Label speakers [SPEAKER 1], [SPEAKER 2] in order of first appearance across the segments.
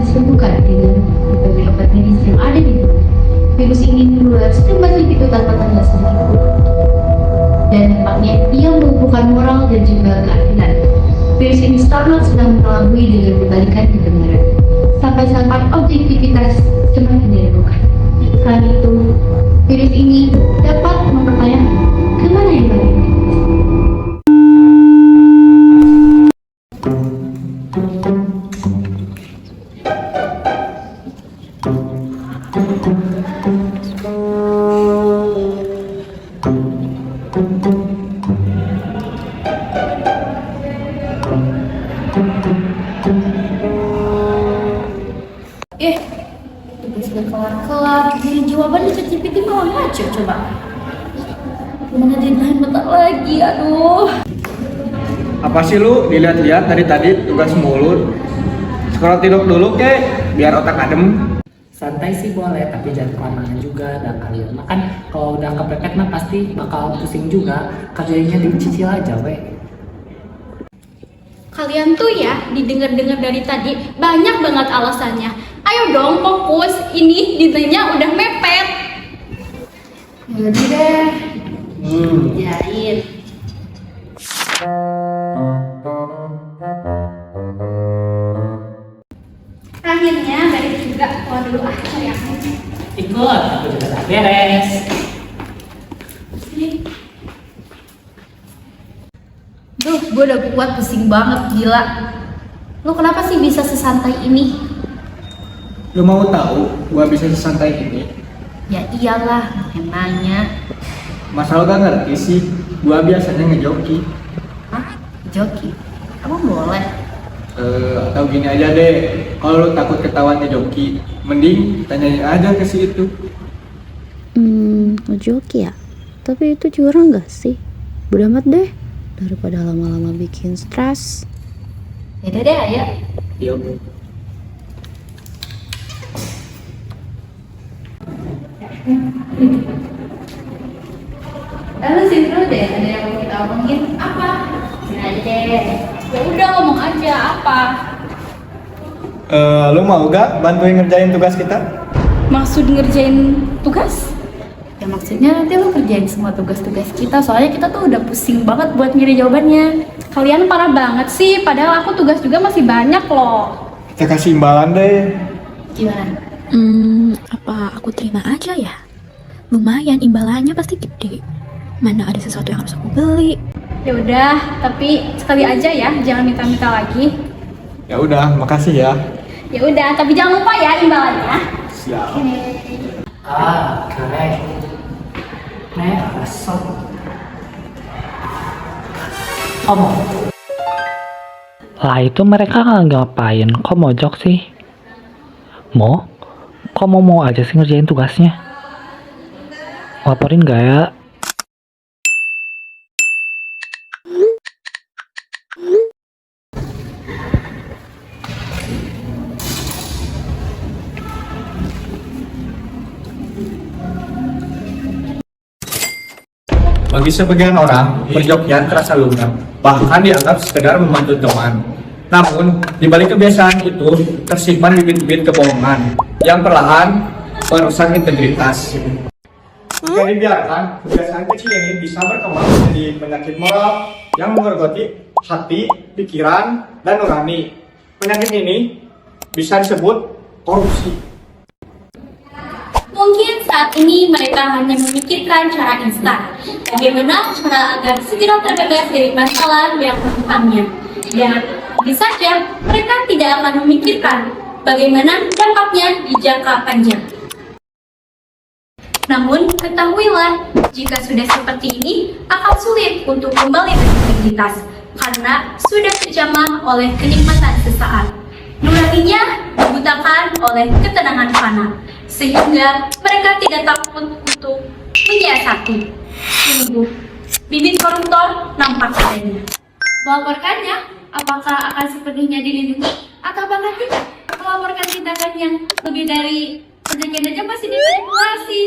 [SPEAKER 1] disembuhkan dengan berbagai obat medis yang ada di tubuh. Virus ini menular secepat begitu tanpa tanda sedikitpun. Dan dampaknya ia melumpuhkan moral dan juga keadilan. Virus ini sedang mengelabui dengan berbalikan kebenaran, sampai-sampai objektivitas semakin diragukan. Selain itu, virus ini dapat mempertanyakan kemana yang paling baik.
[SPEAKER 2] Tugas gak kelar-kelar, jadi jawabannya ChatGPT malah ngaco coba. Gimana deadline bentar lagi, aduh.
[SPEAKER 3] Apa sih lu dilihat-lihat dari tadi tugas mulut? Sekarang tidur dulu kek, biar otak adem.
[SPEAKER 4] Santai sih boleh, tapi jangan kelamaan juga. Dan kalian makan kalau udah kepepet mah pasti bakal pusing juga. Kerjanya dicicil aja weh.
[SPEAKER 2] Kalian tuh ya, didengar-dengar dari tadi banyak banget alasannya. Ayo dong fokus, ini deadline-nya udah mepet. Yaudah deh, kerjain. Akhirnya beres juga. Keluar dulu cari aku.
[SPEAKER 4] Ikut, aku juga tak beres.
[SPEAKER 2] Sini. Duh, gue udah kuat, pusing banget, gila. Lu kenapa sih bisa sesantai ini?
[SPEAKER 3] Lu mau tahu gua bisa sesantai ini?
[SPEAKER 2] Ya iyalah, nanya.
[SPEAKER 3] Masa lu gak ngerti sih, gua biasanya ngejoki.
[SPEAKER 2] Hah? Joki? Emang boleh?
[SPEAKER 3] Atau gini aja deh, kalau lu takut ketahuan ngejoki, mending tanyain aja ke si itu.
[SPEAKER 5] Ngejoki ya? Tapi itu curang gak sih? Bodo amat deh, daripada lama-lama bikin stres.
[SPEAKER 2] Yaudah deh, ayo.
[SPEAKER 3] Yuk.
[SPEAKER 2] Lalu sini dulu deh, ada yang mau kita omongin apa? Sini aja deh. Ya udah ngomong aja apa?
[SPEAKER 3] Lu mau gak bantuin ngerjain tugas kita?
[SPEAKER 2] Maksud ngerjain tugas? Ya maksudnya nanti lo kerjain semua tugas-tugas kita. Soalnya kita tuh udah pusing banget buat nyari jawabannya. Kalian parah banget sih, padahal aku tugas juga masih banyak loh.
[SPEAKER 3] Kita kasih imbalan deh.
[SPEAKER 2] Gimana?
[SPEAKER 5] Apa aku terima aja ya? Lumayan, imbalannya pasti gede. Mana ada sesuatu yang harus aku beli.
[SPEAKER 2] Ya udah, tapi sekali aja ya, jangan minta-minta lagi.
[SPEAKER 3] Ya udah, makasih ya.
[SPEAKER 2] Ya udah, tapi jangan lupa ya imbalannya.
[SPEAKER 3] Siap.
[SPEAKER 4] Keren. Nek, asal. Omong. Lah itu mereka ngapain? Kok mojok sih? Mau? Kok mau aja sih ngerjain tugasnya? Laporin gak ya?
[SPEAKER 3] Bagi sebagian orang, perjokian terasa lunak, bahkan dianggap sekedar membantu teman. Namun, di balik kebiasaan itu tersimpan bibit-bibit kebohongan yang perlahan merusak integritas. Jika dibiarkan, kebiasaan kecil ini bisa berkembang menjadi penyakit moral yang menggerogoti hati, pikiran, dan nurani. Penyakit ini bisa disebut korupsi.
[SPEAKER 2] Mungkin saat ini mereka hanya memikirkan cara instan, bagaimana cara agar segera terbebas dari masalah yang menimpannya. Dan bisa saja mereka tidak akan memikirkan bagaimana dampaknya di jangka panjang. Namun ketahuilah, jika sudah seperti ini akan sulit untuk kembali berintegritas karena sudah terjamah oleh kenikmatan sesaat. Nuraninya dibutakan oleh ketenangan fana, sehingga mereka tidak takut untuk menyiasati. Sungguh, bibit koruptor nampak adanya. Melaporkannya, apakah akan sepenuhnya dilindungi atau bahkan tidak? Melaporkan tindakan yang lebih dari perjanjian aja masih dimanipulasi.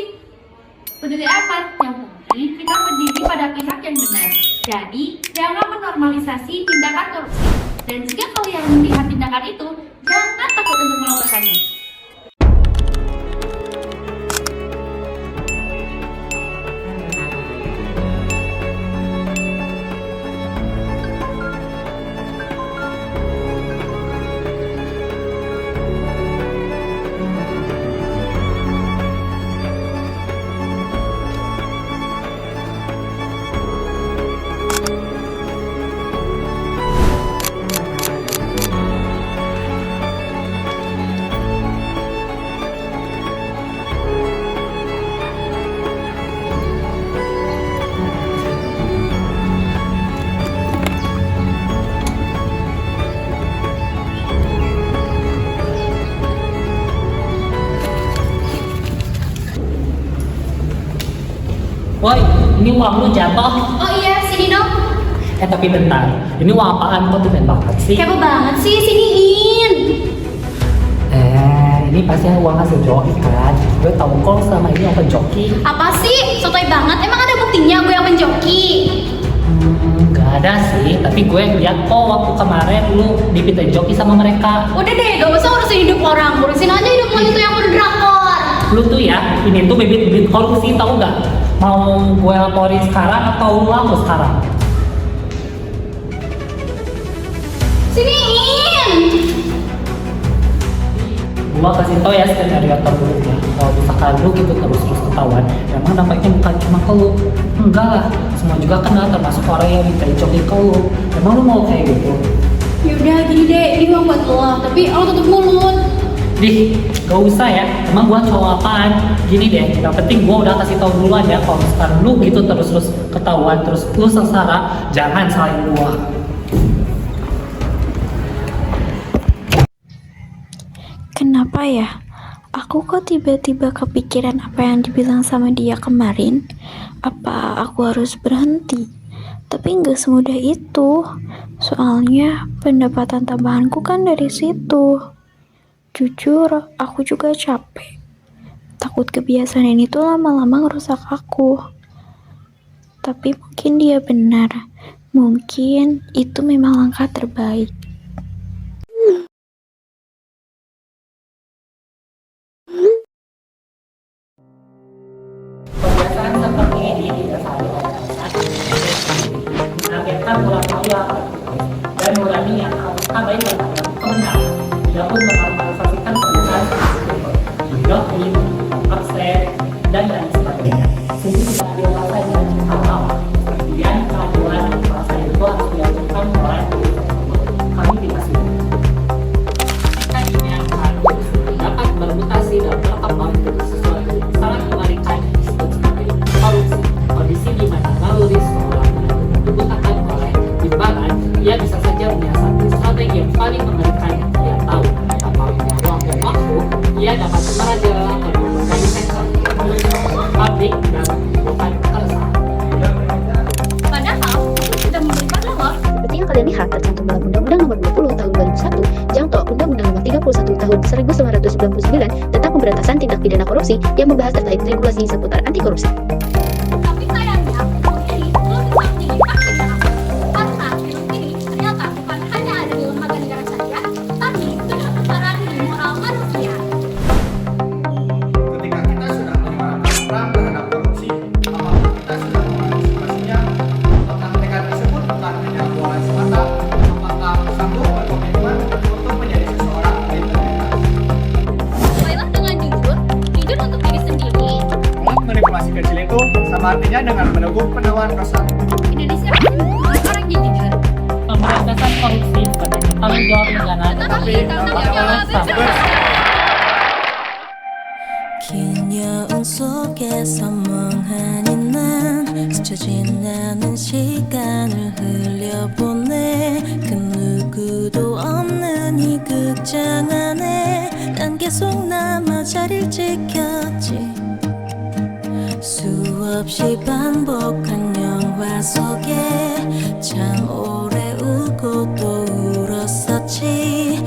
[SPEAKER 2] Peduli amat, yang penting kita berdiri pada pihak yang benar. Jadi, jangan menormalisasi tindakan korupsi. Dan jika kalian melihat tindakan itu, jangan takut untuk melaporkan Akadi.
[SPEAKER 4] Woi, ini uang lu jatuh.
[SPEAKER 2] Oh iya, sini dong.
[SPEAKER 4] Tapi bentar, ini uang apaan kok tumben banget sih?
[SPEAKER 2] Kepo banget sih, siniin.
[SPEAKER 4] Ini pasti uang hasil joki kan? Gue tau kok selama ini aku joki.
[SPEAKER 2] Apa sih? Sotoy banget. Emang ada buktinya gue yang penjoki?
[SPEAKER 4] Gak ada sih, tapi gue lihat kok waktu kemarin lu dipinta joki sama mereka.
[SPEAKER 2] Udah deh, gak usah urusin hidup orang. Urusin aja hidup lo itu yang udah drakor.
[SPEAKER 4] Lu tuh ya, ini tuh bibit-bibit korupsi tau gak? Mau gue laporin sekarang atau lu hapus sekarang?
[SPEAKER 2] Siniin.
[SPEAKER 4] Gua kasih tau ya skenario terburuknya. Kalau misalkan lu gitu terus ketahuan, emang dampaknya bukan cuma ke lu. Enggak lah, semua juga kena, termasuk orang yang minta joki ke lu. Emang lu mau kayak gitu?
[SPEAKER 2] Yaudah gini deh, ini uang buat lo. Tapi lo tutup mulut.
[SPEAKER 4] Dih, gak usah ya. Emang gua cowok apaan? Gini deh, yang penting gua udah kasih tau duluan ya. Kalau misalkan lu gitu terus ketahuan, terus lu sengsara, jangan salahin gua.
[SPEAKER 5] Kenapa ya? Aku kok tiba-tiba kepikiran apa yang dibilang sama dia kemarin? Apa aku harus berhenti? Tapi nggak semudah itu. Soalnya pendapatan tambahanku kan dari situ. Jujur, aku juga capek. Takut kebiasaan ini tuh lama-lama ngerusak aku. Tapi mungkin dia benar. Mungkin itu memang langkah terbaik.
[SPEAKER 4] Kebiasaan seperti ini tidak selalu menargetkan ulang tahun dan nurani yang harus abaikan dalam kebenaran. Tidak pun menormalisasikan kebiasaan tersebut, menjoki, absen, dan lain sebagainya. Sehingga tidak adil rasa dan halal. Kemudian keadilan rasa itu harus dilakukan mulai dari tersebut. Kami tidak suka. Tadinya harus dapat bermutasi dan berkembang menjadi sesuatu yang sangat mengerikan yang disebut sebagai korupsi. Kondisi di mana naluri seorang dibutakan oleh imbalan, ia bisa saja menyiasati strategi yang paling mengerikan yang dia tahu. Apabila waktu waktu, ia dapat merajalela atau berbagai sektor, pabrik dan bukan keresahan.
[SPEAKER 2] Padahal, itu sudah memberikan loh.
[SPEAKER 6] Seperti yang kalian lihat tercantum dalam Undang-Undang Nomor 20 Tahun 2001, Jangto Undang-Undang Nomor 31 Tahun 1999 tentang Pemberantasan Tindak Pidana Korupsi yang membahas terkait regulasi seputar anti korupsi.
[SPEAKER 2] Tapi sayangnya, film ini belum bisa menjadi saksi dalam karena film ini ternyata bukan hanya ada di lembaga negara saja, tapi sudah tersebar di moral manusia.
[SPEAKER 3] Ketika kita sudah menyuarakan perang terhadap korupsi, apakah kita sudah mengantisipasinya? Apakah mereka tersebut bukan hanya bualan semata? Apakah sanggup berkomitmen untuk menjadi seseorang berintegritas?
[SPEAKER 2] Mulailah dengan jujur untuk diri sendiri.
[SPEAKER 3] Manipulasi kecil itu sama artinya dengan meneguk penawan rasa.
[SPEAKER 2] Indonesia pasti membutuhkan orang yang jujur.
[SPEAKER 4] Pemberantasan korupsi bukan hanya tanggung jawab negara,
[SPEAKER 2] Tetapi tanggung jawab bersama.
[SPEAKER 7] 긴 여운 속에서 멍하니 난 스쳐진 않은 시간을 흘려보내 그 누구도 없는 이 극장 안에 난 계속 남아 자리를 지켰지 수없이 반복한 영화 속에 참 오래 울고 또 울었었지